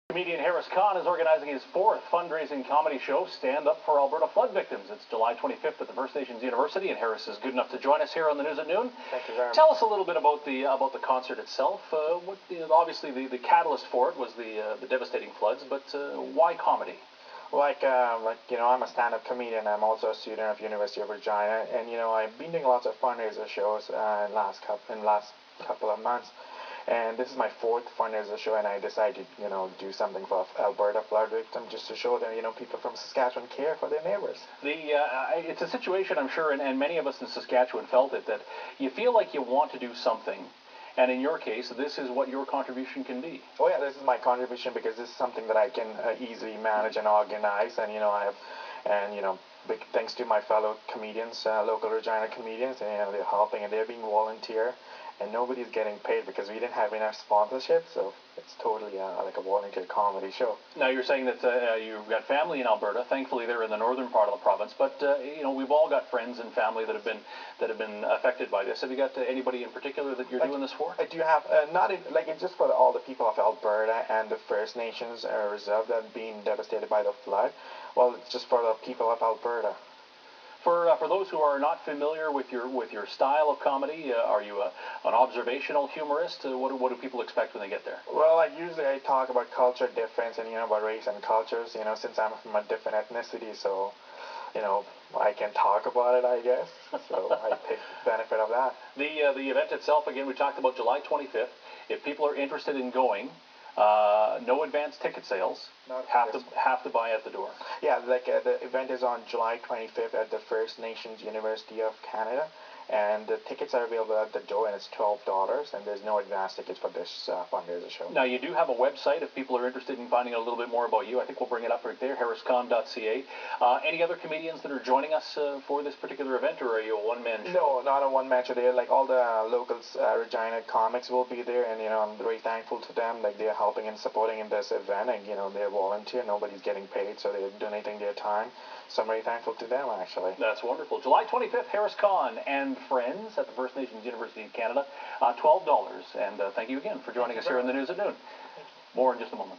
Comedian Harris Khan is organizing his fourth fundraising comedy show, Stand Up for Alberta Flood Victims. It's July 25th at the First Nations University, and Harris is good enough to join us here on the News at Noon. Thank you very much. Tell us a little bit about the concert itself. Obviously, the catalyst for it was the devastating floods, but why comedy? I'm a stand-up comedian. I'm also a student of University of Regina, and I've been doing lots of fundraiser shows in last couple of months. And this is my fourth fundraiser show, and I decided to do something for Alberta Flood Victims, just to show that people from Saskatchewan care for their neighbors. It's a situation, I'm sure, and many of us in Saskatchewan felt it, that you feel like you want to do something. And in your case, this is what your contribution can be. Oh yeah, this is my contribution because this is something that I can easily manage and organize. And big thanks to my fellow comedians, local Regina comedians, and they're helping and they're being volunteer. And nobody's getting paid because we didn't have enough sponsorship, so it's totally like a volunteer comedy show. Now you're saying that you've got family in Alberta. Thankfully, they're in the northern part of the province, but we've all got friends and family that have been affected by this. Have you got anybody in particular that you're doing this for? I do have it's just for all the people of Alberta and the First Nations reserve that have been devastated by the flood. Well, it's just for the people of Alberta. For those who are not familiar with your style of comedy, are you an observational humorist? What do people expect when they get there? Well, usually I talk about culture difference and about race and cultures. Since I'm from a different ethnicity, so I can talk about it, I guess. So I take benefit of that. The event itself, again, we talked about July 25th. If people are interested in going, no advance ticket sales. Have to buy at the door. Yeah, the event is on July 25th at the First Nations University of Canada, and the tickets are available at the door, and it's $12, and there's no advance tickets for this fundraiser show. Now, you do have a website if people are interested in finding out a little bit more about you. I think we'll bring it up right there, harriscon.ca. Any other comedians that are joining us for this particular event, or are you a one-man show? No, not a one-man show. They're all the local Regina comics will be there, and I'm very thankful to them. They're helping and supporting in this event, and they're volunteer. Nobody's getting paid, so they're donating their time. So I'm very thankful to them, actually. That's wonderful. July 25th, Harris Khan and friends at the First Nations University of Canada, $12. And thank you again for joining us here on the News at Noon. More in just a moment.